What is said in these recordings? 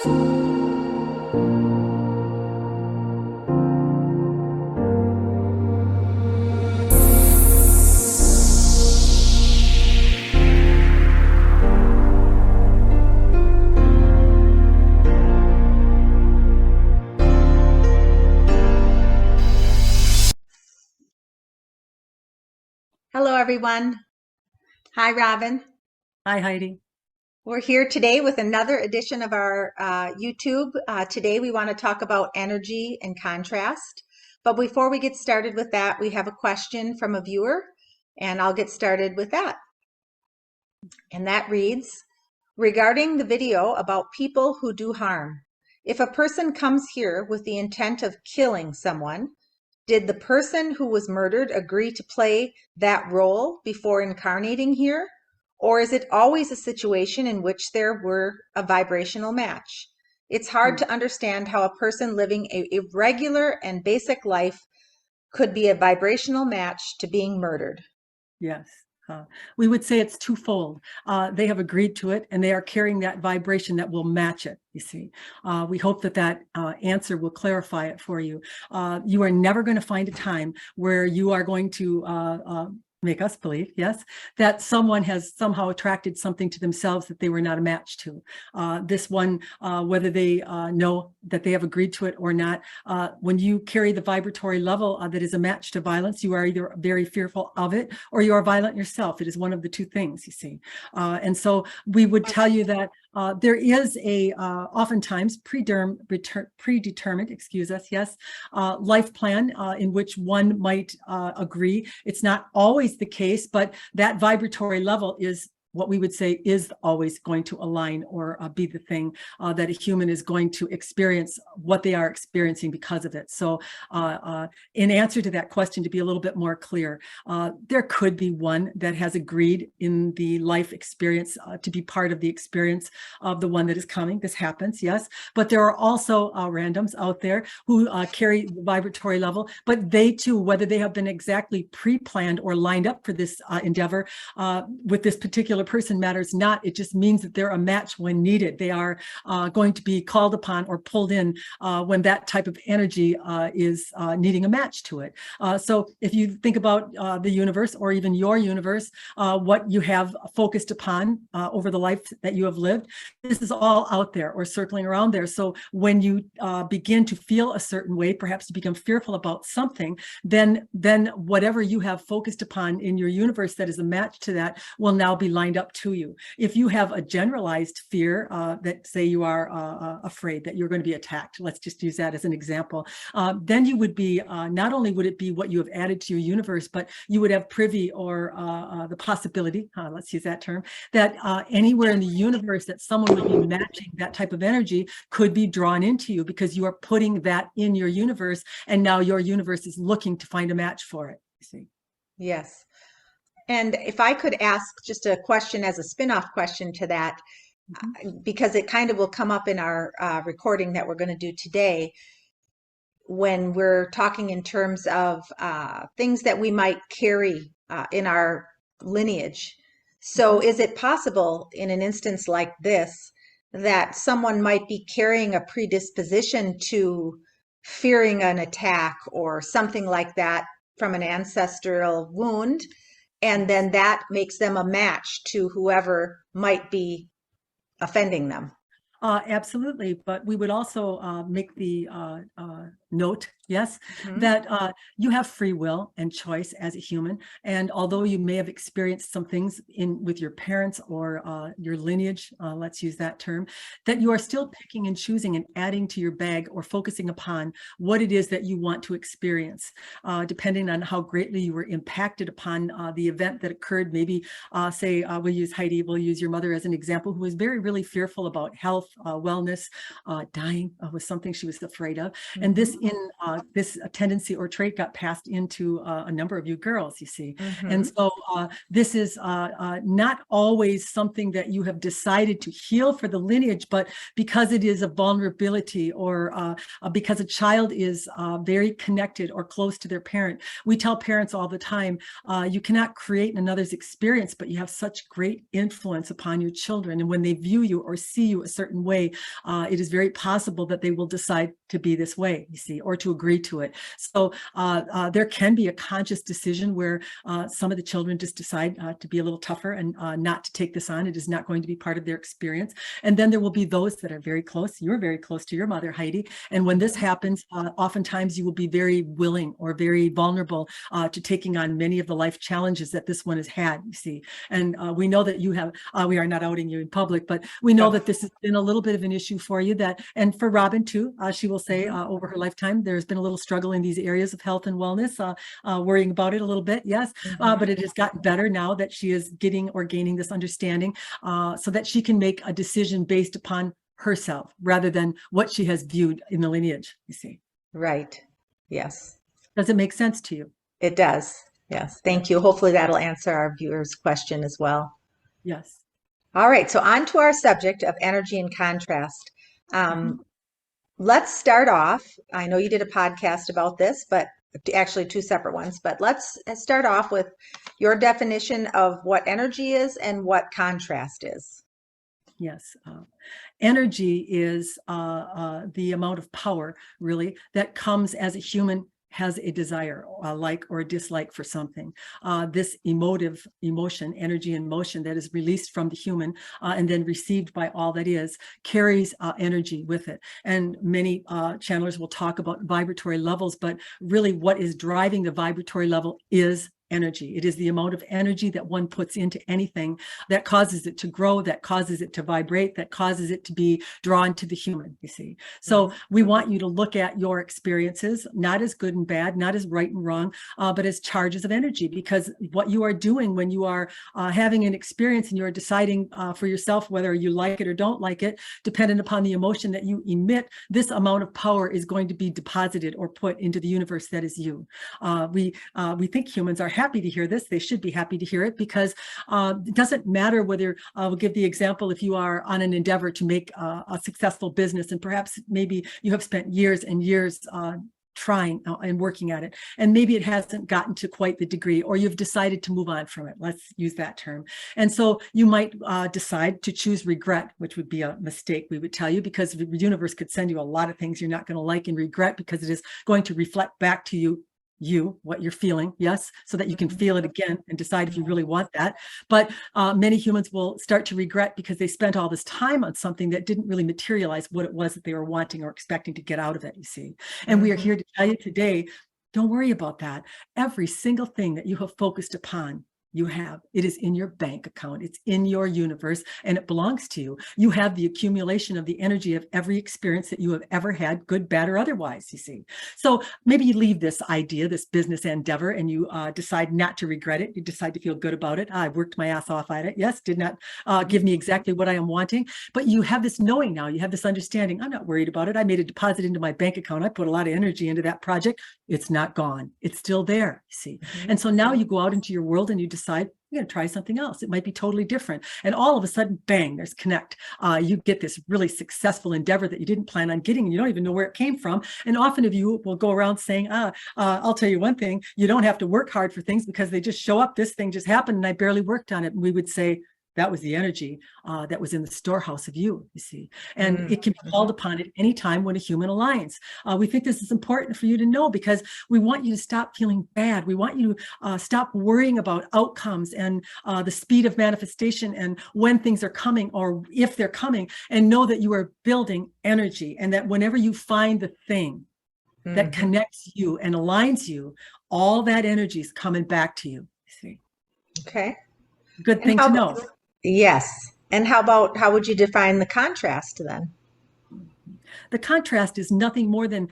Hello, everyone. Hi, Robin. Hi, Heidi. We're here today with another edition of our YouTube. Today, we want to talk about energy and contrast. But before we get started with that, we have a question from a viewer, and I'll get started with that. And that reads, regarding the video about people who do harm, if a person comes here with the intent of killing someone, did the person who was murdered agree to play that role before incarnating here? Or is it always a situation in which there were a vibrational match? It's hard to understand how a person living a regular and basic life could be a vibrational match to being murdered. Yes. We would say it's twofold. They have agreed to it, and they are carrying that vibration that will match it, you see. We hope that that answer will clarify it for you. You are never going to find a time where you are going to make us believe, yes, that someone has somehow attracted something to themselves that they were not a match to. This one, whether they know that they have agreed to it or not, when you carry the vibratory level that is a match to violence, you are either very fearful of it or you are violent yourself. It is one of the two things, you see. And so we would tell you that there is a oftentimes predetermined, excuse us, yes, life plan in which one might agree. It's not always the case, but that vibratory level is what we would say is always going to align or be the thing that a human is going to experience what they are experiencing because of it. So in answer to that question, to be a little bit more clear, there could be one that has agreed in the life experience to be part of the experience of the one that is coming. This happens, yes. But there are also randoms out there who carry the vibratory level, but they too, whether they have been exactly pre-planned or lined up for this endeavor with this particular person matters not. It just means that they're a match when needed. They are going to be called upon or pulled in when that type of energy is needing a match to it. So if you think about the universe or even your universe, what you have focused upon over the life that you have lived, this is all out there or circling around there. So when you begin to feel a certain way, perhaps you become fearful about something, then whatever you have focused upon in your universe that is a match to that will now be lined up to you. If you have a generalized fear that say you are afraid that you're going to be attacked, let's just use that as an example, then you would be, not only would it be what you have added to your universe, but you would have privy or the possibility, let's use that term, that anywhere in the universe that someone would be matching that type of energy could be drawn into you because you are putting that in your universe, and now your universe is looking to find a match for it, you see. Yes. And if I could ask just a question as a spin-off question to that, because it kind of will come up in our recording that we're going to do today when we're talking in terms of things that we might carry in our lineage. So is it possible in an instance like this that someone might be carrying a predisposition to fearing an attack or something like that from an ancestral wound? And then that makes them a match to whoever might be offending them. Absolutely, but we would also make the note, yes, Mhm. that you have free will and choice as a human. And although you may have experienced some things with your parents or your lineage, let's use that term, that you are still picking and choosing and adding to your bag or focusing upon what it is that you want to experience, depending on how greatly you were impacted upon the event that occurred. Maybe say, we'll use Heidi, we'll use your mother as an example, who was really fearful about health, wellness, dying was something she was afraid of. And this in this tendency or trait got passed into a number of you girls, you see. Mm-hmm. And so this is not always something that you have decided to heal for the lineage, but because it is a vulnerability, or because a child is very connected or close to their parent. We tell parents all the time, you cannot create another's experience, but you have such great influence upon your children. And when they view you or see you a certain way, it is very possible that they will decide to be this way, you see, or to agree to it. So there can be a conscious decision where some of the children just decide to be a little tougher and not to take this on. It is not going to be part of their experience. And then there will be those that are very close. You're very close to your mother, Heidi. And when this happens, oftentimes you will be very willing or very vulnerable to taking on many of the life challenges that this one has had, you see. And we know that you have, we are not outing you in public, but we know that this has been a little bit of an issue for you, that, and for Robin too, she will say over her lifetime, there's been a little struggle in these areas of health and wellness, worrying about it a little bit, yes, but it has gotten better now that she is getting or gaining this understanding, so that she can make a decision based upon herself rather than what she has viewed in the lineage, you see. Right. Yes. Does it make sense to you? It does. Yes. Thank you. Hopefully that'll answer our viewers' question as well. Yes. All right. So on to our subject of energy and contrast. Let's start off. I know you did a podcast about this, but actually two separate ones, but let's start off with your definition of what energy is and what contrast is. Yes. Energy is the amount of power, really, that comes as a human has a desire, a like or a dislike for something. This emotion, energy and motion that is released from the human and then received by all that is, carries energy with it. And many channelers will talk about vibratory levels, but really what is driving the vibratory level is energy. It is the amount of energy that one puts into anything that causes it to grow, that causes it to vibrate, that causes it to be drawn to the human, you see. So we want you to look at your experiences, not as good and bad, not as right and wrong, but as charges of energy, because what you are doing when you are having an experience and you're deciding for yourself whether you like it or don't like it, dependent upon the emotion that you emit, this amount of power is going to be deposited or put into the universe that is you. We think humans are happy to hear this. They should be happy to hear it, because it doesn't matter whether, we'll give the example, if you are on an endeavor to make a successful business, and perhaps maybe you have spent years and years trying and working at it, and maybe it hasn't gotten to quite the degree, or you've decided to move on from it. Let's use that term. And so you might decide to choose regret, which would be a mistake, we would tell you, because the universe could send you a lot of things you're not going to like in regret, because it is going to reflect back to you what you're feeling, yes, so that you can feel it again and decide if you really want that. But many humans will start to regret because they spent all this time on something that didn't really materialize what it was that they were wanting or expecting to get out of it, you see. And we are here to tell you today, don't worry about that. Every single thing that you have focused upon, you have. It is in your bank account. It's in your universe, and it belongs to you. You have the accumulation of the energy of every experience that you have ever had, good, bad, or otherwise, you see. So maybe you leave this idea, this business endeavor, and you decide not to regret it. You decide to feel good about it. I worked my ass off at it. Yes, did not give me exactly what I am wanting, but you have this knowing now. You have this understanding. I'm not worried about it. I made a deposit into my bank account. I put a lot of energy into that project. It's not gone. It's still there, you see. And so now you go out into your world and you decide, I'm going to try something else. It might be totally different. And all of a sudden, bang, there's connect. You get this really successful endeavor that you didn't plan on getting, and you don't even know where it came from. And often of you will go around saying, I'll tell you one thing, you don't have to work hard for things because they just show up. This thing just happened and I barely worked on it. And we would say, that was the energy that was in the storehouse of you see. And it can be called upon at any time when a human aligns. We think this is important for you to know, because we want you to stop feeling bad. We want you to stop worrying about outcomes and the speed of manifestation and when things are coming or if they're coming, and know that you are building energy, and that whenever you find the thing that connects you and aligns you, all that energy is coming back to you see. Okay. Good thing to know. Yes. And how would you define the contrast then? The contrast is nothing more than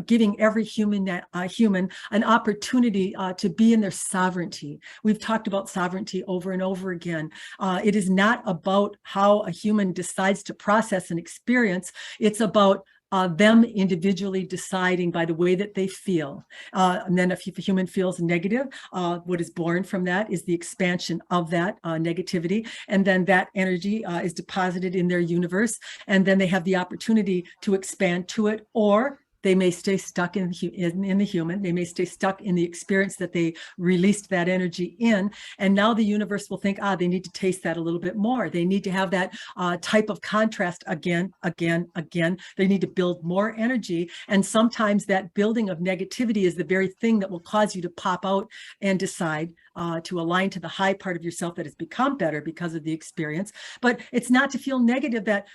giving every human an opportunity to be in their sovereignty. We've talked about sovereignty over and over again. It is not about how a human decides to process an experience. It's about them individually deciding by the way that they feel. And then if a human feels negative, what is born from that is the expansion of that negativity. And then that energy is deposited in their universe. And then they have the opportunity to expand to it, or they may stay stuck in the human. They may stay stuck in the experience that they released that energy in. And now the universe will think, they need to taste that a little bit more. They need to have that type of contrast again. They need to build more energy. And sometimes that building of negativity is the very thing that will cause you to pop out and decide to align to the high part of yourself that has become better because of the experience. But it's not to feel negative. That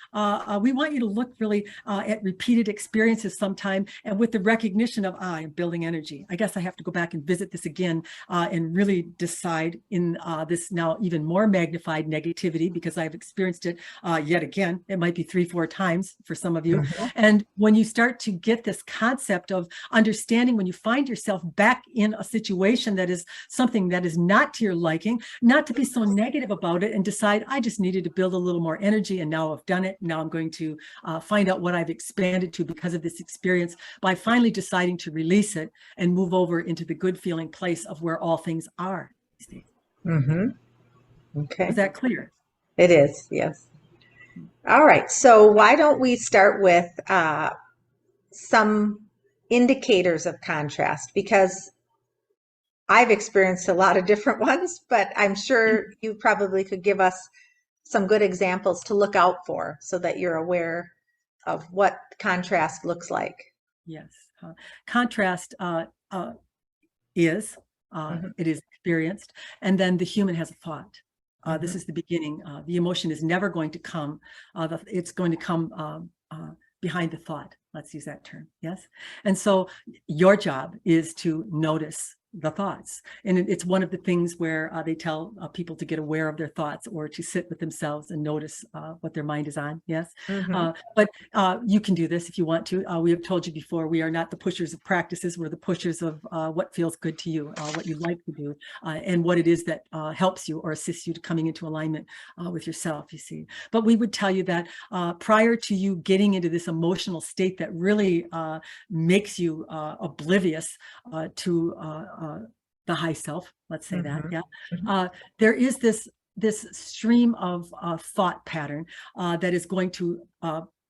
we want you to look really at repeated experiences sometime, and with the recognition of, I'm building energy. I guess I have to go back and visit this again and really decide in this now even more magnified negativity, because I've experienced it yet again. It might be 3-4 times for some of you. Mm-hmm. And when you start to get this concept of understanding, when you find yourself back in a situation that is something that is not to your liking, not to be so negative about it and decide, I just needed to build a little more energy, and now I've done it. Now I'm going to find out what I've expanded to because of this experience, by finally deciding to release it and move over into the good feeling place of where all things are. Mm-hmm. Okay. Is that clear? It is, yes. All right. So why don't we start with some indicators of contrast, because I've experienced a lot of different ones, but I'm sure you probably could give us some good examples to look out for so that you're aware of what contrast looks like. Yes. Contrast is, it is experienced, and then the human has a thought. This is the beginning. The emotion is never going to come. It's going to come behind the thought. Let's use that term. Yes. And so your job is to notice the thoughts. And it's one of the things where they tell people to get aware of their thoughts, or to sit with themselves and notice what their mind is on. Yes. But you can do this if you want to. We have told you before, we are not the pushers of practices. We're the pushers of what feels good to you, what you like to do, and what it is that helps you or assists you to coming into alignment with yourself, you see. But we would tell you that prior to you getting into this emotional state that really makes you oblivious to the high self, let's say that, yeah. There is this stream of thought pattern that is going to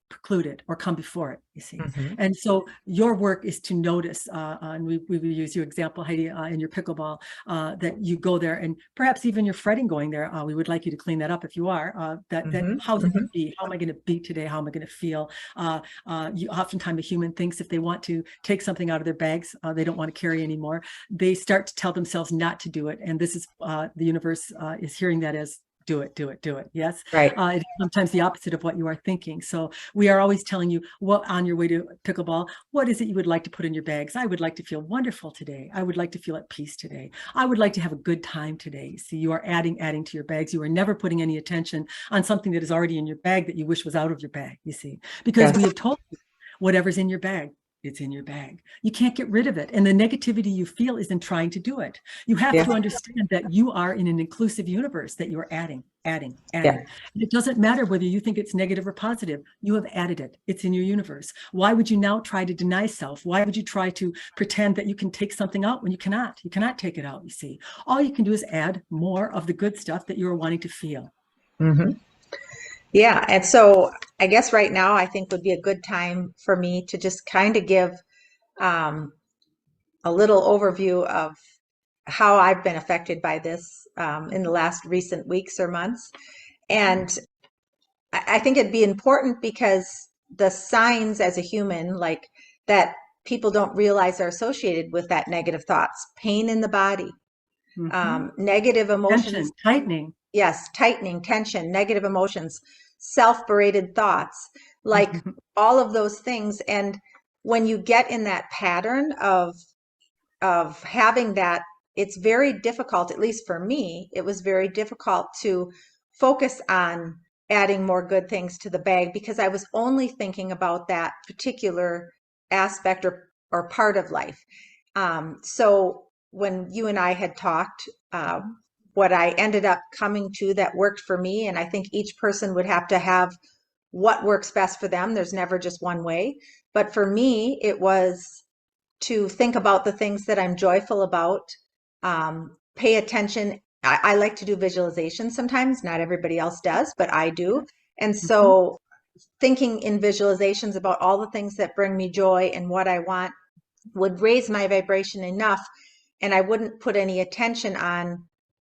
preclude it or come before it, you see. And so your work is to notice, and we use your example, Heidi, in your pickleball, that you go there, and perhaps even you're fretting going there. We would like you to clean that up if you are. That how's it going to be? How am I going to be today? How am I going to feel? Oftentimes a human thinks if they want to take something out of their bags, they don't want to carry anymore. They start to tell themselves not to do it, and this is the universe is hearing that as do it. Yes. Right. It's sometimes the opposite of what you are thinking. So we are always telling you, well, on your way to pickleball, what is it you would like to put in your bags? I would like to feel wonderful today. I would like to feel at peace today. I would like to have a good time today. See, you are adding to your bags. You are never putting any attention on something that is already in your bag that you wish was out of your bag, you see, because we have told you whatever's in your bag, it's in your bag. You can't get rid of it. And the negativity you feel is in trying to do it. You have to understand that you are in an inclusive universe, that you're adding. It doesn't matter whether you think it's negative or positive. You have added it. It's in your universe. Why would you now try to deny self? Why would you try to pretend that you can take something out when you cannot? You cannot take it out, you see. All you can do is add more of the good stuff that you're wanting to feel. Yeah. And so I guess right now I think would be a good time for me to just kind of give a little overview of how I've been affected by this in the last recent weeks or months. And I think it'd be important because the signs as a human, like that people don't realize are associated with that negative thoughts, pain in the body, negative emotions, tension, tightening. Yes, tightening, tension, negative emotions, self-berated thoughts, like all of those things. And when you get in that pattern of having that, it's very difficult, at least for me, it was very difficult to focus on adding more good things to the bag because I was only thinking about that particular aspect or part of life. So when you and I had talked, what I ended up coming to that worked for me, and I think each person would have to have what works best for them. There's never just one way. But for me, it was to think about the things that I'm joyful about, pay attention. I like to do visualization sometimes. Not everybody else does, but I do. And Mhm. so thinking in visualizations about all the things that bring me joy and what I want would raise my vibration enough, and I wouldn't put any attention on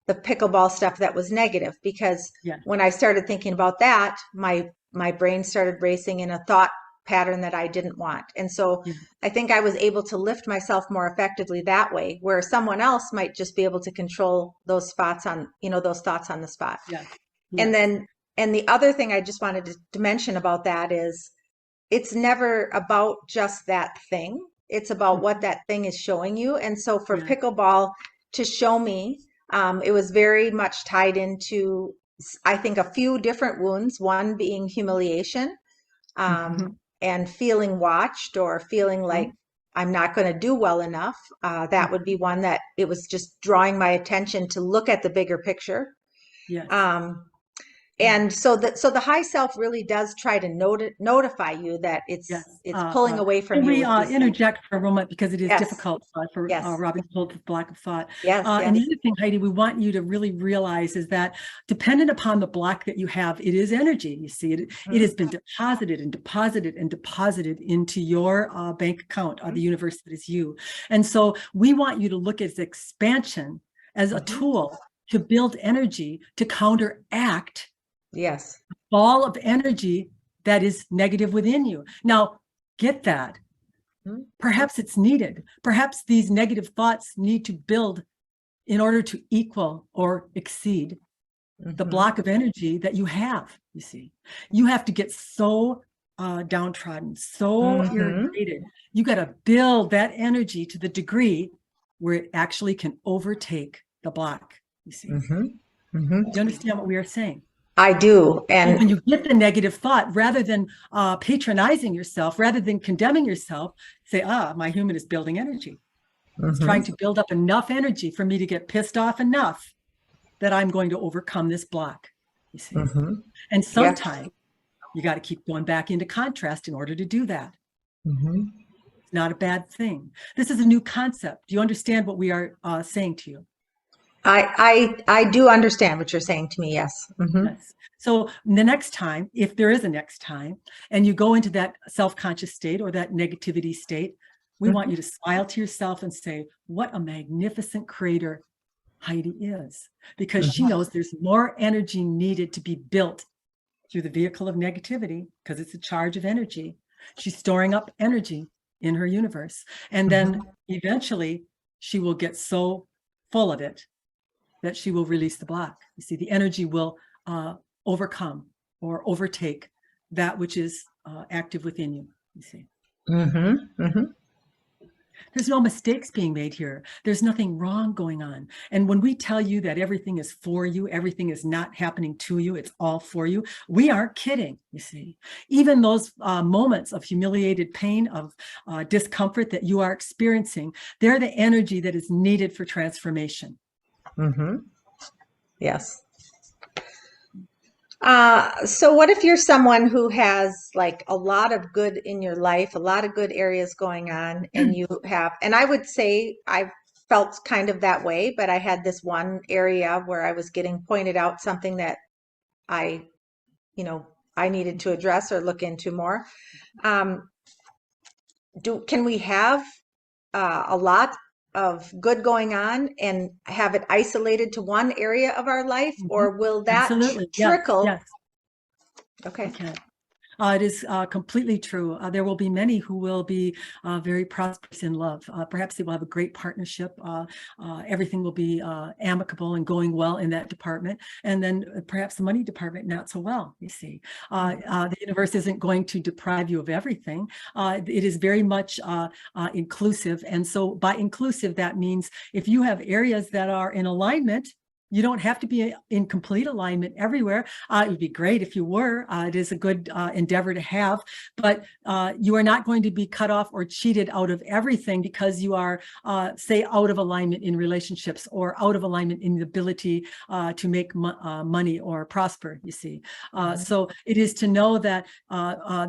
the pickleball stuff that was negative, because Yeah. when I started thinking about that, my brain started racing in a thought pattern that I didn't want. And so Yeah. I think I was able to lift myself more effectively that way, where someone else might just be able to control those spots on, those thoughts on the spot. Yes. And Yes. then, and the other thing I just wanted to mention about that is it's never about just that thing. It's about what Mhm. that thing is showing you. And so for Yeah. pickleball to show me, it was very much tied into, I think, a few different wounds, one being humiliation, Mhm. and feeling watched or feeling like Mhm. I'm not going to do well enough. That would be Mhm. one that it was just drawing my attention to look at the bigger picture. Yes. Um, Yeah. and so the high self really does try to notify you that Yes. it's pulling away from Can you we with these things. interject for a moment because it is Yes, difficult for yes, Robin Hood with block of thought. yes, And the yes. other thing, Heidi, we want you to really realize is that dependent upon the block that you have, it is energy. You see, it has been deposited and deposited and deposited into your bank account, the universe that is you. And so we want you to look at expansion as a Mhm. tool to build energy to counteract Yes. ball of energy that is negative within you. Now, get that. Mhm. Perhaps it's needed. Perhaps these negative thoughts need to build in order to equal or exceed the Mhm. block of energy that you have. You see, you have to get so downtrodden, so Mhm. irritated. You got to build that energy to the degree where it actually can overtake the block. You see, Mhm. Mhm. you understand what we are saying? I do. And And when you get the negative thought, rather than patronizing yourself, rather than condemning yourself, say, my human is building energy. It's trying mhm. to build up enough energy for me to get pissed off enough that I'm going to overcome this block, you see. Mhm. And Yes. sometimes you got to keep going back into contrast in order to do that. Mhm. It's not a bad thing. This is a new concept. Do you understand what we are saying to you? I do understand what you're saying to me. Yes. Mhm. Yes. So the next time, if there is a next time, and you go into that self-conscious state or that negativity state, we want Mhm. you to smile to yourself and say, what a magnificent creator Heidi is, because she Mhm. knows there's more energy needed to be built through the vehicle of negativity, because it's a charge of energy. She's storing up energy in her universe. And then Mhm. eventually she will get so full of it that she will release the block. You see, the energy will overcome or overtake that which is active within you. You see, Mhm. Mhm. there's no mistakes being made here. There's nothing wrong going on. And when we tell you that everything is for you, everything is not happening to you, it's all for you, we aren't kidding. You see, even those moments of humiliated pain, of discomfort that you are experiencing, they're the energy that is needed for transformation. Mhm. Yes. So what if you're someone who has like a lot of good in your life, a lot of good areas going on, and you have, and I would say I felt kind of that way, but I had this one area where I was getting pointed out something that I, you know, I needed to address or look into more. Um, can we have a lot of good going on and have it isolated to one area of our life, Mhm. or will that Absolutely. Yes. trickle? Yes. Okay. Okay. It is completely true. There will be many who will be very prosperous in love. Perhaps they will have a great partnership. Everything will be amicable and going well in that department. And then perhaps the money department, not so well, you see. The universe isn't going to deprive you of everything. It is very much inclusive. And so by inclusive, that means if you have areas that are in alignment You don't have to be in complete alignment everywhere. It would be great if you were. It is a good endeavor to have, but you are not going to be cut off or cheated out of everything because you are, say, out of alignment in relationships or out of alignment in the ability to make money or prosper, you see. So it is to know that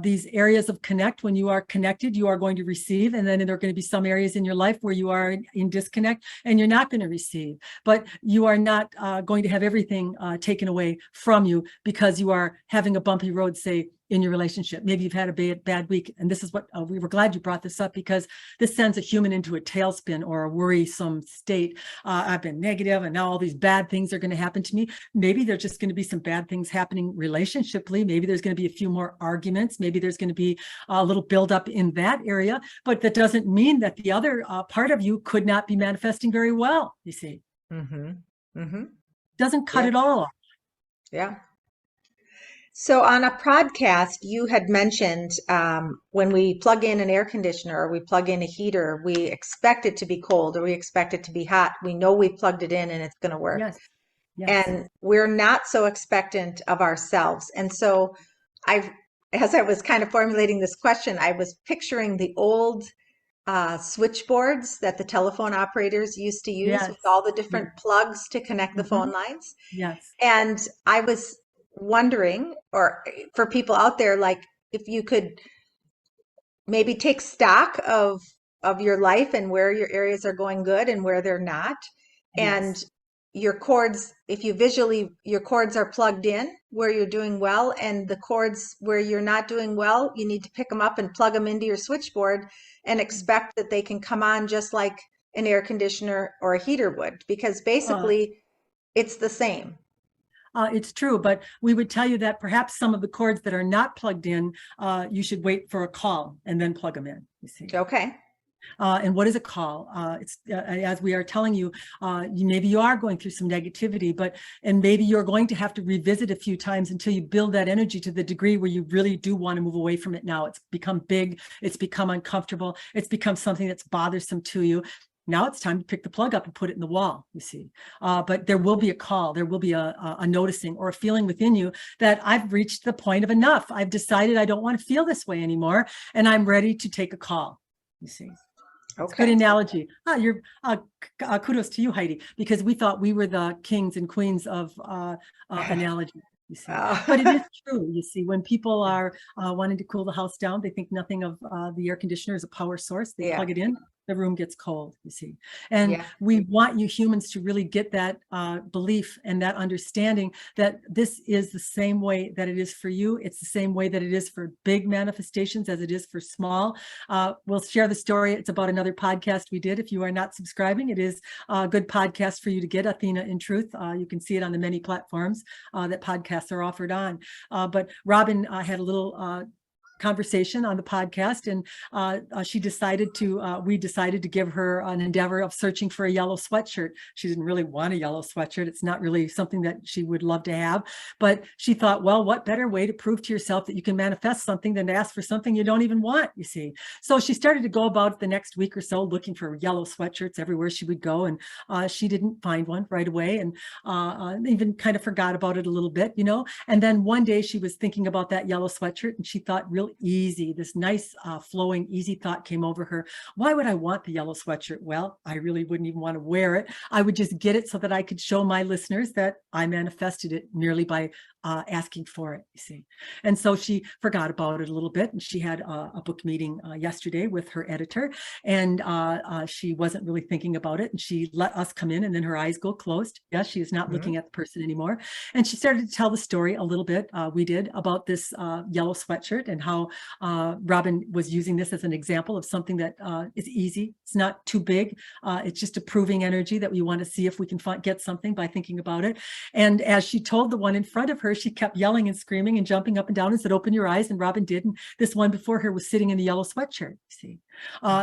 these areas of connect, when you are connected, you are going to receive, and then there are going to be some areas in your life where you are in disconnect and you're not going to receive, but you are not going to have everything taken away from you because you are having a bumpy road, say, in your relationship. Maybe you've had a bad week. And this is what we were glad you brought this up, because this sends a human into a tailspin or a worrisome state. I've been negative and now all these bad things are going to happen to me. Maybe there's just going to be some bad things happening relationshiply. Maybe there's going to be a few more arguments. Maybe there's going to be a little buildup in that area, but that doesn't mean that the other part of you could not be manifesting very well, you see. Doesn't cut it all off. Yeah. So on a podcast, you had mentioned when we plug in an air conditioner or we plug in a heater, we expect it to be cold or we expect it to be hot. We know we plugged it in and it's going to work. Yes. Yes. And we're not so expectant of ourselves. And so as I was kind of formulating this question, I was picturing the old switchboards that the telephone operators used to use with all the different plugs to connect the phone lines. Yes. And I was wondering, or for people out there, like if you could maybe take stock of your life and where your areas are going good and where they're not. And your cords, if you visually, your cords are plugged in where you're doing well, and the cords where you're not doing well, you need to pick them up and plug them into your switchboard and expect that they can come on just like an air conditioner or a heater would, because basically it's the same. It's true, but we would tell you that perhaps some of the cords that are not plugged in, you should wait for a call and then plug them in, you see. Okay. And what is a call? It's as we are telling you, maybe you are going through some negativity, and maybe you're going to have to revisit a few times until you build that energy to the degree where you really do want to move away from it now. It's become big, it's become uncomfortable, it's become something that's bothersome to you. Now it's time to pick the plug up and put it in the wall, you see. But there will be a call, there will be a noticing or a feeling within you that I've reached the point of enough. I've decided I don't want to feel this way anymore, and I'm ready to take a call, you see. Okay. Good analogy. Kudos to you, Heidi, because we thought we were the kings and queens of analogy. You see. But it is true. You see, when people are wanting to cool the house down, they think nothing of the air conditioner as a power source. They plug it in, the room gets cold, you see. And we want you humans to really get that belief and that understanding that this is the same way that it is for you. It's the same way that it is for big manifestations as it is for small. We'll share the story. It's about another podcast we did. If you are not subscribing, it is a good podcast for you to get, Athena in Truth. You can see it on the many platforms that podcasts are offered on. But Robin had a little conversation on the podcast, and we decided to give her an endeavor of searching for a yellow sweatshirt. She didn't really want a yellow sweatshirt. It's not really something that she would love to have, but she thought, well, what better way to prove to yourself that you can manifest something than to ask for something you don't even want, you see. So she started to go about the next week or so looking for yellow sweatshirts everywhere she would go, and she didn't find one right away, and even kind of forgot about it a little bit, you know. And then one day she was thinking about that yellow sweatshirt, and she thought, real easy, this nice flowing easy thought came over her. Why would I want the yellow sweatshirt? Well, I really wouldn't even want to wear it. I would just get it so that I could show my listeners that I manifested it merely by asking for it, you see. And so she forgot about it a little bit, and she had a book meeting yesterday with her editor, and she wasn't really thinking about it, and she let us come in, and then her eyes go closed. Yes, she is not looking at the person anymore. And she started to tell the story a little bit, we did, about this yellow sweatshirt and how Robin was using this as an example of something that is easy. It's not too big. It's just a proving energy that we want to see if we can get something by thinking about it. And as she told the one in front of her, she kept yelling and screaming and jumping up and down and said, open your eyes. And Robin did. And this one before her was sitting in the yellow sweatshirt, you see.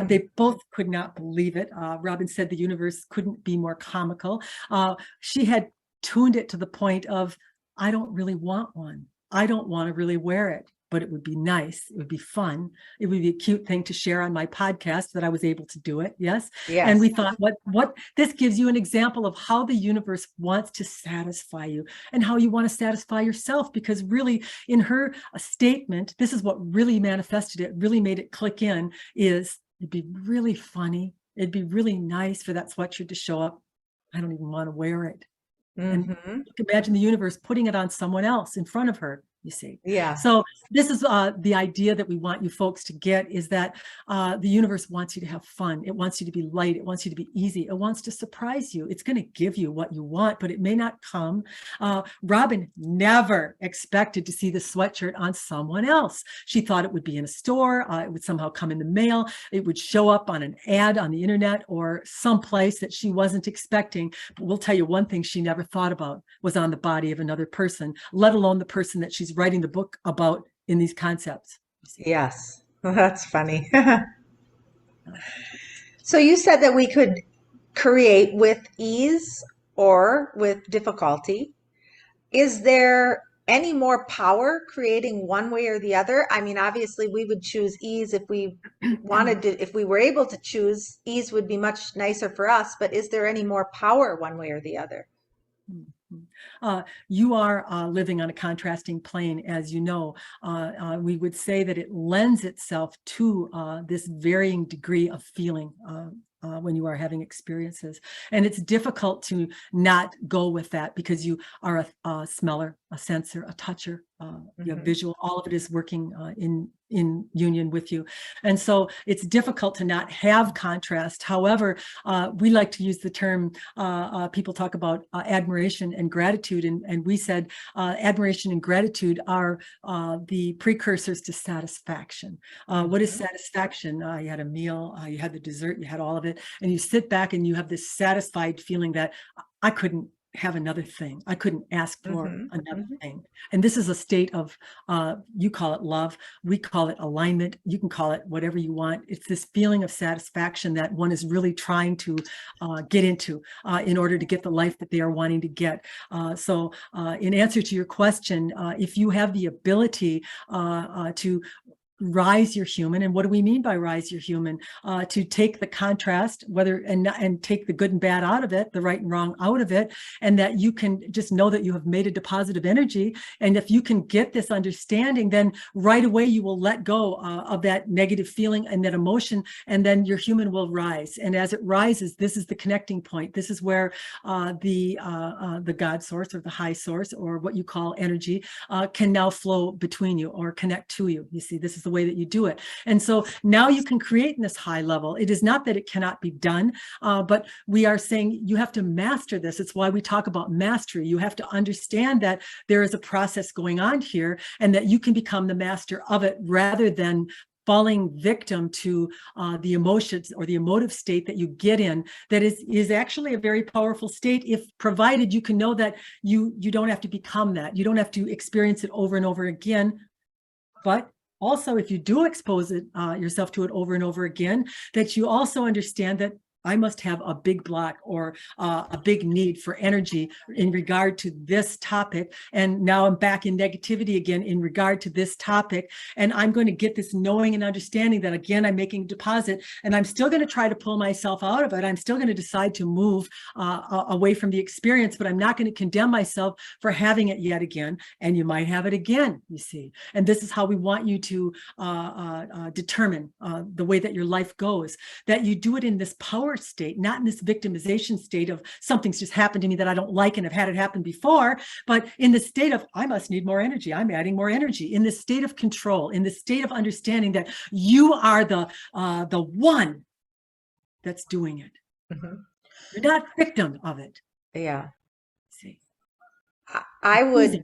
They both could not believe it. Robin said the universe couldn't be more comical. She had tuned it to the point of, I don't really want one. I don't want to really wear it. but it would be nice. It would be fun. It would be a cute thing to share on my podcast that I was able to do it. Yes. And Yes. we thought, what this gives you an example of how the universe wants to satisfy you and how you want to satisfy yourself. Because really, in her statement, this is what really manifested it, really made it click in, is it'd be really funny. It'd be really nice for that sweatshirt to show up. I don't even want to wear it. And Mm-hmm. you can imagine the universe putting it on someone else in front of her, you see. Yeah. So this is the idea that we want you folks to get, is that the universe wants you to have fun. It wants you to be light. It wants you to be easy. It wants to surprise you. It's going to give you what you want, but it may not come. Robin never expected to see the sweatshirt on someone else. She thought it would be in a store. It would somehow come in the mail. It would show up on an ad on the internet or someplace that she wasn't expecting. But we'll tell you one thing she never thought about was on the body of another person, let alone the person that she's writing the book about in these concepts. Yes. Well, that's funny. So you said that we could create with ease or with difficulty. Is there any more power creating one way or the other? I mean, obviously we would choose ease if we wanted to, if we were able to choose, ease would be much nicer for us, but is there any more power one way or the other? You are living on a contrasting plane, as you know. We would say that it lends itself to this varying degree of feeling when you are having experiences. And it's difficult to not go with that because you are a smeller, a sensor, a toucher, you have visual, all of it is working in union with you. And so it's difficult to not have contrast. However, we like to use the term, people talk about admiration and gratitude. And we said admiration and gratitude are the precursors to satisfaction. What is satisfaction? You had a meal, you had the dessert, you had all of it, and you sit back and you have this satisfied feeling that I couldn't have another thing. I couldn't ask for another thing. And this is a state of, you call it love, we call it alignment, you can call it whatever you want. It's this feeling of satisfaction that one is really trying to get into in order to get the life that they are wanting to get. So in answer to your question, if you have the ability to rise your human, and what do we mean by rise your human? To take the contrast, and take the good and bad out of it, the right and wrong out of it, and that you can just know that you have made a deposit of energy. And if you can get this understanding, then right away you will let go of that negative feeling and that emotion, and then your human will rise. And as it rises, this is the connecting point. This is where the God source or the high source or what you call energy can now flow between you or connect to you. You see, this is the way that you do it. And so now you can create in this high level. It is not that it cannot be done, but we are saying you have to master this. It's why we talk about mastery. You have to understand that there is a process going on here and that you can become the master of it rather than falling victim to the emotions or the emotive state that you get in, that is actually a very powerful state, if provided you can know that you don't have to become that. You don't have to experience it over and over again. But also, if you do expose it yourself to it over and over again, that you also understand that I must have a big block or a big need for energy in regard to this topic. And now I'm back in negativity again in regard to this topic. And I'm going to get this knowing and understanding that, again, I'm making a deposit and I'm still going to try to pull myself out of it. I'm still going to decide to move away from the experience, but I'm not going to condemn myself for having it yet again. And you might have it again, you see. And this is how we want you to determine the way that your life goes, that you do it in this power state, not in this victimization state of something's just happened to me that I don't like and have had it happen before, but in the state of I must need more energy. I'm adding more energy, in this state of control, in the state of understanding that you are the one that's doing it. You're not victim of it. Yeah. See, I would, easy.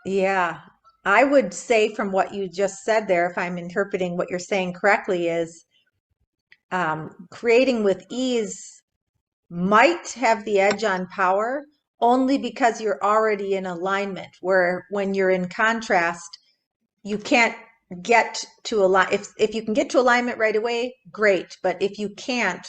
yeah, I would say from what you just said there, if I'm interpreting what you're saying correctly, is creating with ease might have the edge on power only because you're already in alignment, where when you're in contrast, you can't get to align. If you can get to alignment right away, great. But if you can't,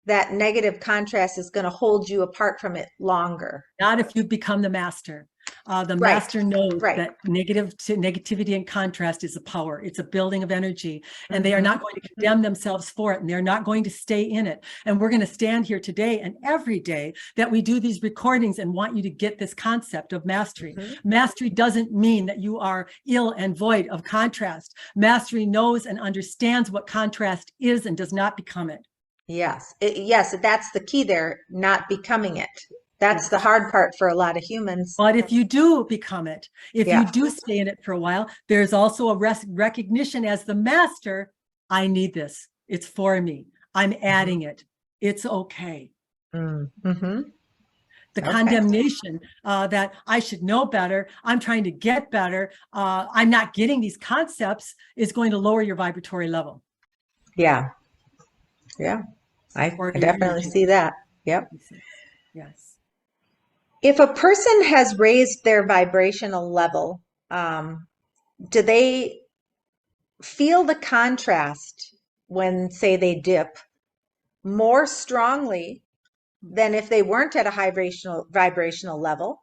that negative contrast is going to hold you apart from it longer. Not if you've become the master. The Right. master knows Right. that negativity and contrast is a power. It's a building of energy, and they are Mm-hmm. not going to condemn themselves for it, and they're not going to stay in it. And we're going to stand here today and every day that we do these recordings and want you to get this concept of mastery. Mm-hmm. Mastery doesn't mean that you are ill and void of contrast. Mastery knows and understands what contrast is and does not become it. Yes. Yes, that's the key there, not becoming it. That's the Yes. hard part for a lot of humans. But if you do become it, if you Yeah. do stay in it for a while, there's also a recognition as the master. I need this. It's for me. I'm Mm-hmm. adding it. It's okay. Mm-hmm. The Okay. condemnation that I should know better, I'm trying to get better, I'm not getting these concepts is going to lower your vibratory level Yeah. Yeah. I or your definitely energy. see that. Yep. Yes. If a person has raised their vibrational level, do they feel the contrast when, say, they dip more strongly than if they weren't at a high vibrational level?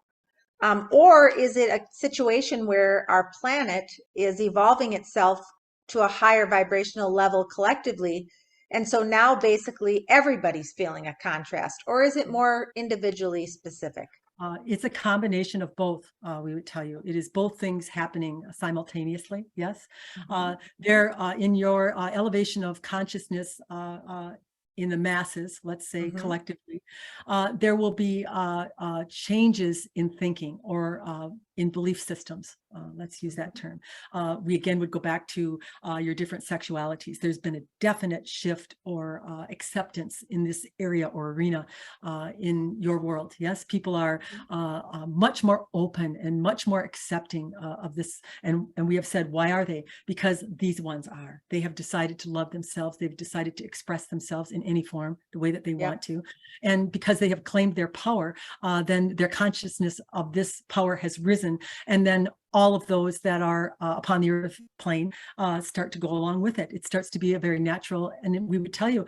Or is it a situation where our planet is evolving itself to a higher vibrational level collectively? And so now basically everybody's feeling a contrast, or is it more individually specific? It's a combination of both, we would tell you. It is both things happening simultaneously, yes. Hmm. There, in your elevation of consciousness in the masses, let's say Hmm. collectively, there will be changes in thinking or in belief systems. Let's use that term. We again would go back to your different sexualities. There's been a definite shift or acceptance in this area or arena in your world. Yes, people are much more open and much more accepting of this. And we have said, why are they? Because these ones are. They have decided to love themselves. They've decided to express themselves in any form, the way that they Yep. want to. And because they have claimed their power, then their consciousness of this power has risen. And then all of those that are upon the earth plane start to go along with it. It starts to be a very natural, and we would tell you,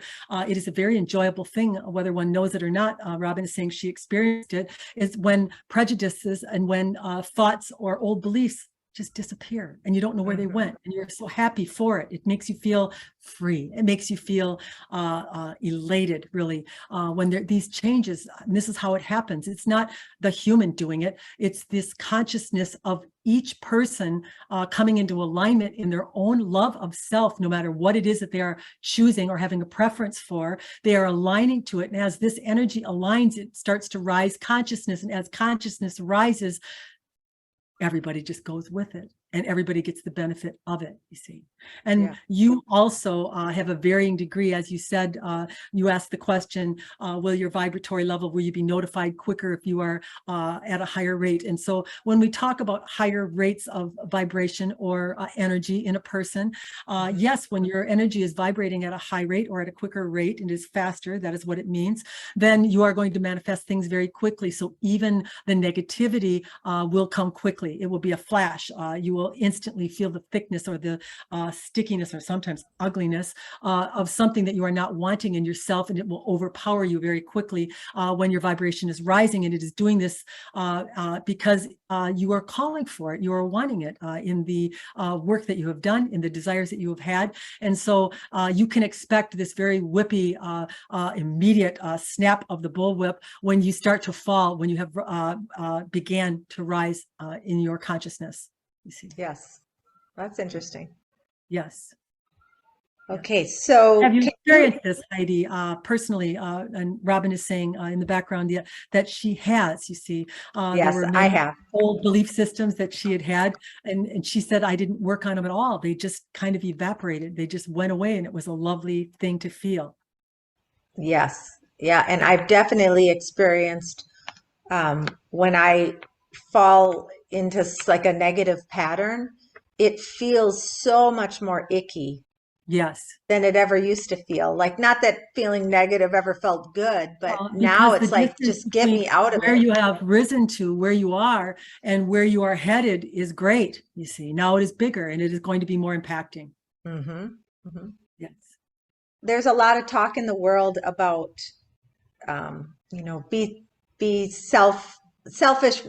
it is a very enjoyable thing, whether one knows it or not. Robin is saying she experienced it, is when prejudices and when thoughts or old beliefs just disappear and you don't know where they Hmm. went and you're so happy for it. It makes you feel free. It makes you feel elated, really, when these changes. And this is how it happens. It's not the human doing it. It's this consciousness of each person coming into alignment in their own love of self, no matter what it is that they are choosing or having a preference for. They are aligning to it. And as this energy aligns, it starts to rise consciousness. And as consciousness rises, everybody just goes with it and everybody gets the benefit of it, you see. And Yeah. you also have a varying degree, as you said. You asked the question, will your vibratory level, will you be notified quicker if you are at a higher rate? And so when we talk about higher rates of vibration or energy in a person, Hmm. yes, when your energy is vibrating at a high rate or at a quicker rate and is faster, that is what it means, then you are going to manifest things very quickly. So even the negativity will come quickly. It will be a flash. You will instantly feel the thickness or the stickiness or sometimes ugliness of something that you are not wanting in yourself, and it will overpower you very quickly when your vibration is rising. And it is doing this because you are calling for it. You are wanting it in the work that you have done, in the desires that you have had. And so you can expect this very whippy, immediate snap of the bullwhip when you start to fall, when you have began to rise in your consciousness. You see. Yes. That's interesting. Yes. Okay. Yes. So Have you can you, experienced this, Heidi, personally? And Robin is saying in the background that she has, you see, there yes, were I many have. old belief systems that she had, and she said, I didn't work on them at all. They just kind of evaporated. They just went away, and it was a lovely thing to feel. Yes. Yeah. And I've definitely experienced when I fall into like a negative pattern, it feels so much more icky Yes. than it ever used to feel. Like, not that feeling negative ever felt good, but now Because the it's like, distance just get between me out of where it. you have risen to where you are and where you are headed is great. You see, now it is bigger and it is going to be more impacting. Hmm. Hmm. Yes. There's a lot of talk in the world about, be self. selfish,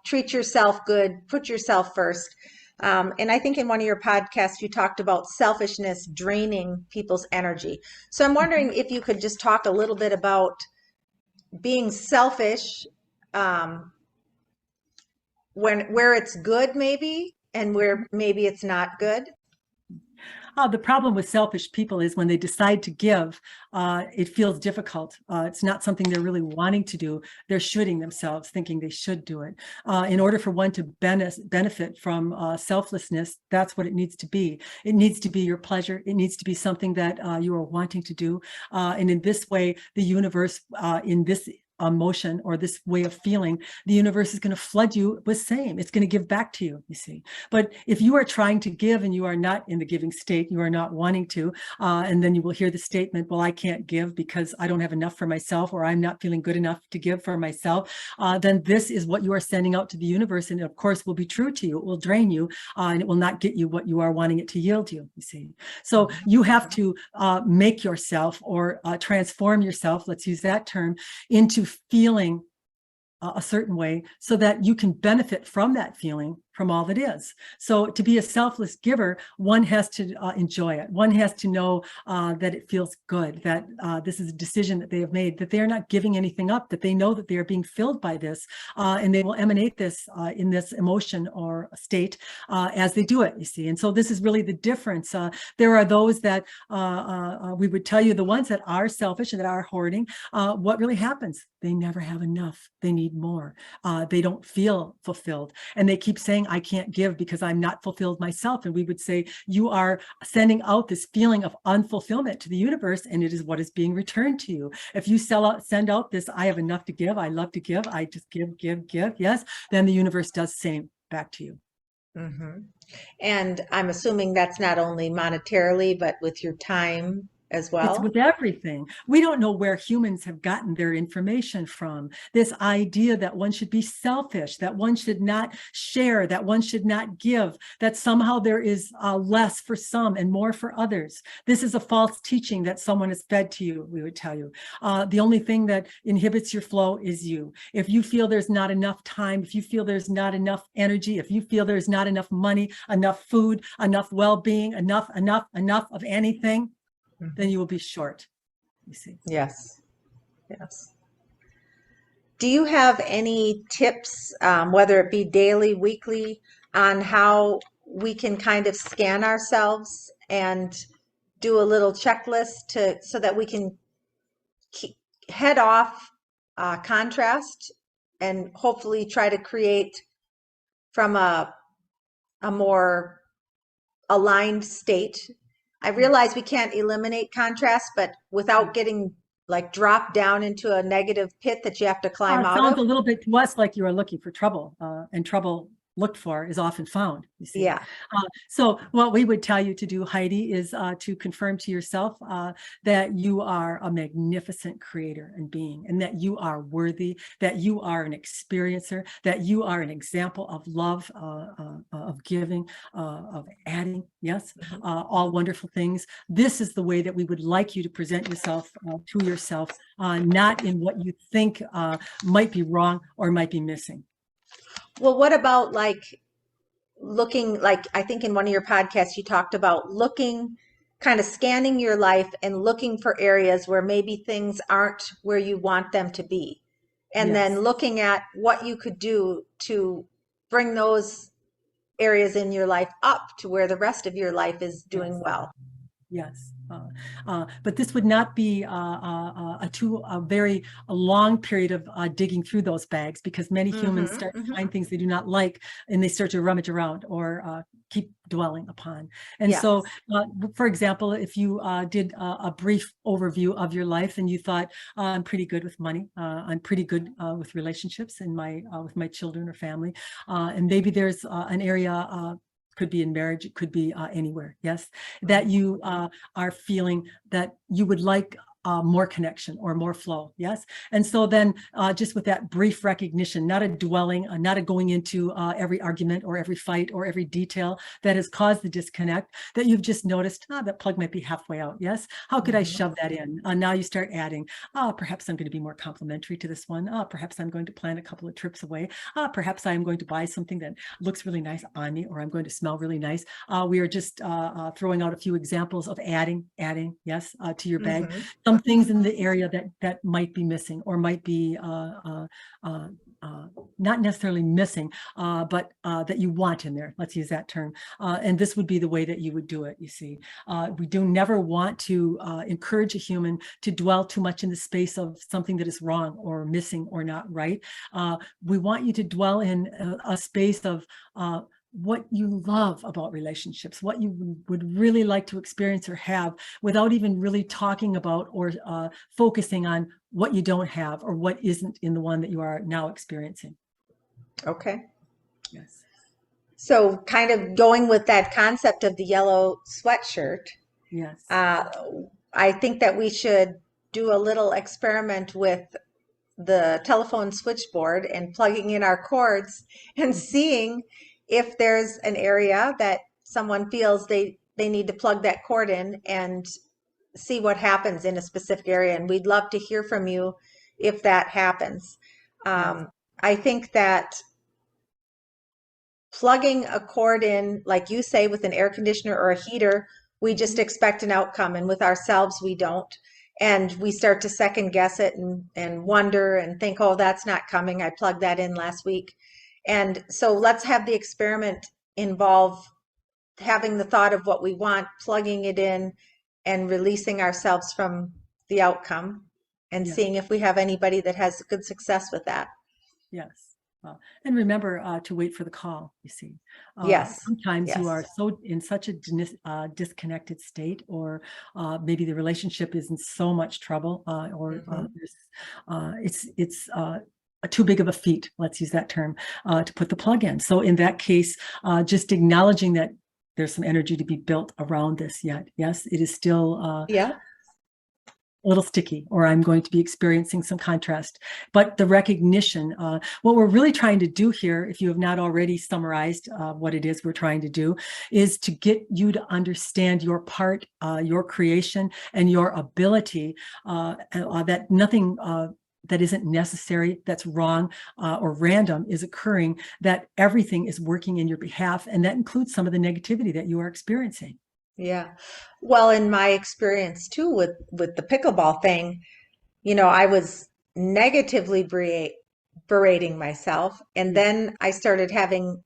treat yourself good, put yourself first. And I think in one of your podcasts, you talked about selfishness draining people's energy. So I'm wondering if you could just talk a little bit about being selfish, um, where it's good maybe, and where maybe it's not good. The problem with selfish people is when they decide to give, it feels difficult. It's not something they're really wanting to do. They're shooting themselves, thinking they should do it. In order for one to benefit from selflessness, that's what it needs to be. It needs to be your pleasure. It needs to be something that you are wanting to do. And in this way, the universe, in this emotion or this way of feeling, the universe is going to flood you with same. It's going to give back to you, you see. But if you are trying to give and you are not in the giving state, you are not wanting to, and then you will hear the statement, well, I can't give because I don't have enough for myself, or I'm not feeling good enough to give for myself, then this is what you are sending out to the universe. And it, of course, will be true to you. It will drain you, and it will not get you what you are wanting it to yield you, you see. So you have to make yourself or transform yourself, let's use that term, into feeling a certain way so that you can benefit from that feeling, from all that is. So to be a selfless giver, one has to enjoy it. One has to know that it feels good, that this is a decision that they have made, that they're not giving anything up, that they know that they are being filled by this, and they will emanate this in this emotion or state as they do it, you see. And so this is really the difference. There are those that we would tell you, the ones that are selfish and that are hoarding, what really happens? They never have enough. They need more. They don't feel fulfilled. And they keep saying, I can't give because I'm not fulfilled myself. And we would say, you are sending out this feeling of unfulfillment to the universe, and it is what is being returned to you. If you send out this, I have enough to give, I love to give, I just give, yes, then the universe does the same back to you. Mm-hmm. And I'm assuming that's not only monetarily, but with your time as It's well. with everything. We don't know where humans have gotten their information from. This idea that one should be selfish, that one should not share, that one should not give, that somehow there is less for some and more for others. This is a false teaching that someone has fed to you, we would tell you. The only thing that inhibits your flow is you. If you feel there's not enough time, if you feel there's not enough energy, if you feel there's not enough money, enough food, enough well-being, enough of anything, then you will be short, you see. Yes. Yes. Do you have any tips, whether it be daily, weekly, on how we can kind of scan ourselves and do a little checklist so that we can keep, head off contrast and hopefully try to create from a more aligned state? I realize we can't eliminate contrast, but without getting like dropped down into a negative pit that you have to climb It out sounds of. a little bit to us like you are looking for trouble, and trouble looked for is often found, you see. Yeah. So what we would tell you to do, Heidi, is to confirm to yourself that you are a magnificent creator and being, and that you are worthy, that you are an experiencer, that you are an example of love, of giving, of adding, yes, all wonderful things. This is the way that we would like you to present yourself to yourself, not in what you think might be wrong or might be missing. Well, what about like looking, like I think in one of your podcasts you talked about looking, kind of scanning your life and looking for areas where maybe things aren't where you want them to be. And then Yes. looking at what you could do to bring those areas in your life up to where the rest of your life is doing Yes. well. Yes, but this would not be a very long period of digging through those bags, because many humans Mm-hmm, start to mm-hmm. find things they do not like, and they start to rummage around or keep dwelling upon. And Yes. so, for example, if you did a brief overview of your life and you thought, I'm pretty good with money, I'm pretty good with relationships and with my children or family, and maybe there's an area. Could be in marriage, it could be anywhere, yes, that you are feeling that you would like more connection or more flow. Yes. And so then just with that brief recognition, not a dwelling, not a going into every argument or every fight or every detail that has caused the disconnect, that you've just noticed, that plug might be halfway out. Yes. How could I shove that in? Now you start adding, perhaps I'm going to be more complimentary to this one. Perhaps I'm going to plan a couple of trips away. Perhaps I'm going to buy something that looks really nice on me, or I'm going to smell really nice. We are just throwing out a few examples of adding, yes, to your bag. Some things in the area that might be missing, or might be not necessarily missing, but that you want in there. Let's use that term. And this would be the way that you would do it. You see, we do never want to encourage a human to dwell too much in the space of something that is wrong or missing or not right. We want you to dwell in a space of what you love about relationships, what you would really like to experience or have, without even really talking about or focusing on what you don't have or what isn't in the one that you are now experiencing. Okay. Yes. So kind of going with that concept of the yellow sweatshirt. Yes. I think that we should do a little experiment with the telephone switchboard and plugging in our cords and seeing if there's an area that someone feels they need to plug that cord in, and see what happens in a specific area. And we'd love to hear from you if that happens. Yes. I think that plugging a cord in, like you say, with an air conditioner or a heater, we just expect an outcome, and with ourselves, we don't. And we start to second guess it and wonder and think, oh, that's not coming. I plugged that in last week. And so let's have the experiment involve having the thought of what we want, plugging it in, and releasing ourselves from the outcome, and Yes. seeing if we have anybody that has good success with that. Yes. And remember to wait for the call, you see. Yes. Sometimes Yes. you are so in such a disconnected state, or maybe the relationship is in so much trouble, or it's too big of a feat, let's use that term, to put the plug in. So in that case, just acknowledging that there's some energy to be built around this yet. Yes, it is still Yeah. a little sticky, or I'm going to be experiencing some contrast. But the recognition, what we're really trying to do here, if you have not already summarized what it is we're trying to do, is to get you to understand your part, your creation, and your ability, that nothing that isn't necessary, that's wrong, or random is occurring, that everything is working in your behalf. And that includes some of the negativity that you are experiencing. Yeah. Well, in my experience too with the pickleball thing, I was negatively berating myself, and then I started having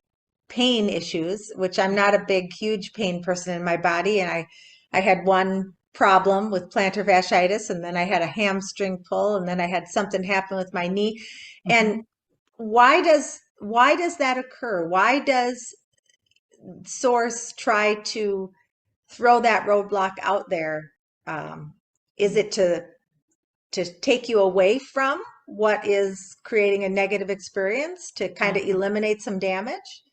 pain issues, which I'm not a big, huge pain person in my body, and I had one problem with plantar fasciitis, and then I had a hamstring pull, and then I had something happen with my knee. And why does that occur? Why does Source try to throw that roadblock out there? Is it to take you away from what is creating a negative experience, to kind of eliminate some damage?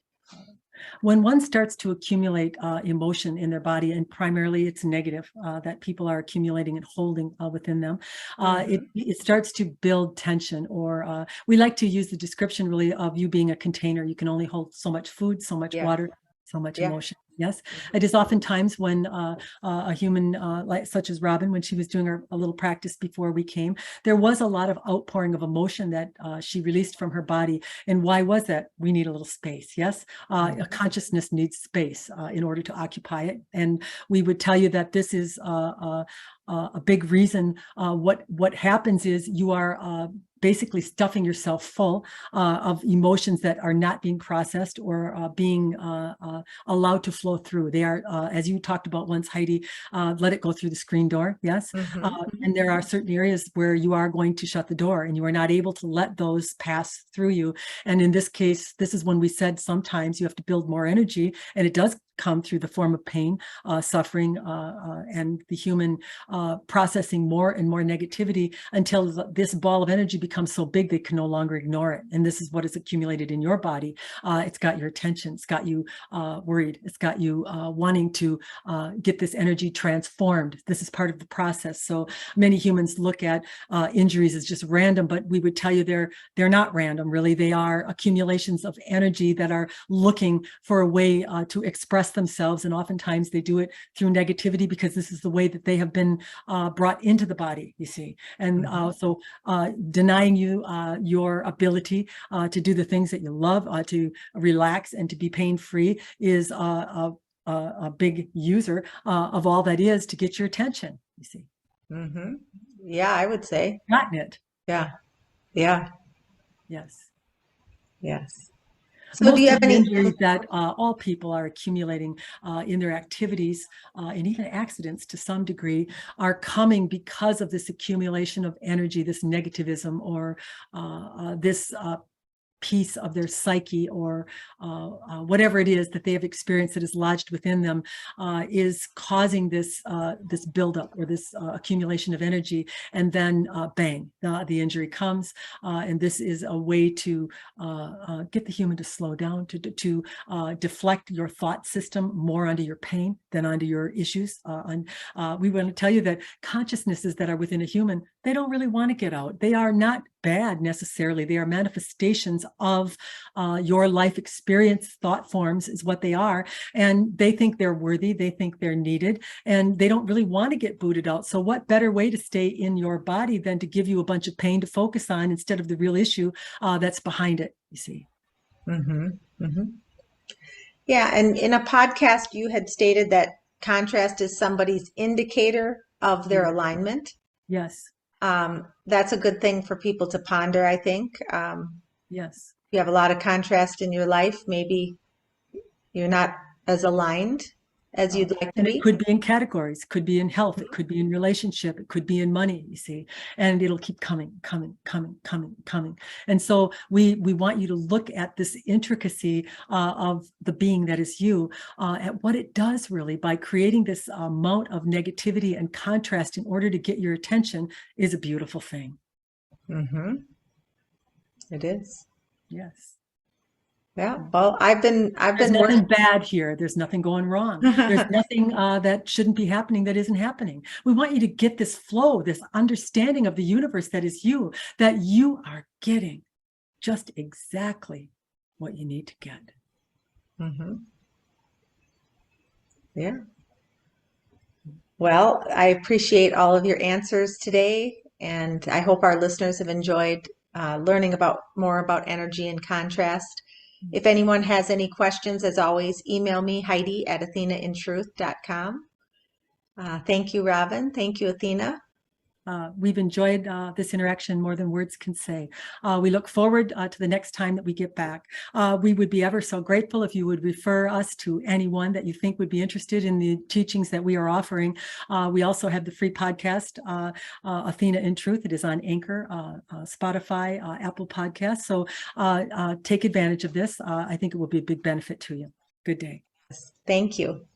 When one starts to accumulate emotion in their body, and primarily it's negative that people are accumulating and holding within them, it starts to build tension, or we like to use the description really of you being a container. You can only hold so much food, so much water, so much emotion. Yes, it is oftentimes when a human like such as Robin, when she was doing a little practice before we came, there was a lot of outpouring of emotion that she released from her body. And why was that? We need a little space. Yes, a consciousness needs space in order to occupy it. And we would tell you that this is a big reason. What happens is you are basically stuffing yourself full of emotions that are not being processed or being allowed to flow through. They are, as you talked about once, Heidi, let it go through the screen door. Yes. And there are certain areas where you are going to shut the door, and you are not able to let those pass through you. And in this case, this is when we said sometimes you have to build more energy, and it does come through the form of pain, suffering, and the human processing more and more negativity until this ball of energy becomes so big they can no longer ignore it. And this is what is accumulated in your body. It's got your attention. It's got you worried. It's got you wanting to get this energy transformed. This is part of the process. So many humans look at injuries as just random, but we would tell you they're not random, really. They are accumulations of energy that are looking for a way to express themselves. And oftentimes they do it through negativity because this is the way that they have been brought into the body, you see. And so denying you your ability to do the things that you love, to relax and to be pain-free is a big user of all that is to get your attention, you see. Yeah, I would say. Gotten it. Yeah. Yeah. Yes. Yes. So Most do you of have the any? injuries that all people are accumulating in their activities and even accidents to some degree are coming because of this accumulation of energy, this negativism, or this piece of their psyche, or whatever it is that they have experienced that is lodged within them, is causing this this buildup or this accumulation of energy, and then bang, the injury comes, and this is a way to get the human to slow down, to deflect your thought system more onto your pain than onto your issues. And we want to tell you that consciousnesses that are within a human, they don't really want to get out. They are not bad necessarily. They are manifestations of your life experience. Thought forms is what they are, and they think they're worthy, they think they're needed, and they don't really want to get booted out. So what better way to stay in your body than to give you a bunch of pain to focus on instead of the real issue that's behind it, you see. Yeah, and in a podcast you had stated that contrast is somebody's indicator of their alignment. Yes. That's a good thing for people to ponder, I think. Yes. You have a lot of contrast in your life. Maybe you're not as aligned as you'd like to And it be. could be in categories, could be in health, it could be in relationship, it could be in money, you see, and it'll keep coming. And so we want you to look at this intricacy of the being that is you, at what it does really by creating this amount of negativity and contrast in order to get your attention is a beautiful thing. It is. Yes. Yeah. Well, I've been There's nothing working. bad here. There's nothing going wrong. There's nothing that shouldn't be happening that isn't happening. We want you to get this flow, this understanding of the universe that is you, that you are getting just exactly what you need to get. Yeah. Well, I appreciate all of your answers today, and I hope our listeners have enjoyed learning more about energy and contrast. If anyone has any questions, as always, email me, Heidi at athenaintruth.com. Thank you, Robin. Thank you, Athena. We've enjoyed this interaction more than words can say. We look forward to the next time that we get back. We would be ever so grateful if you would refer us to anyone that you think would be interested in the teachings that we are offering. We also have the free podcast, Athena in Truth. It is on Anchor, Spotify, Apple Podcasts. So take advantage of this. I think it will be a big benefit to you. Good day. Thank you.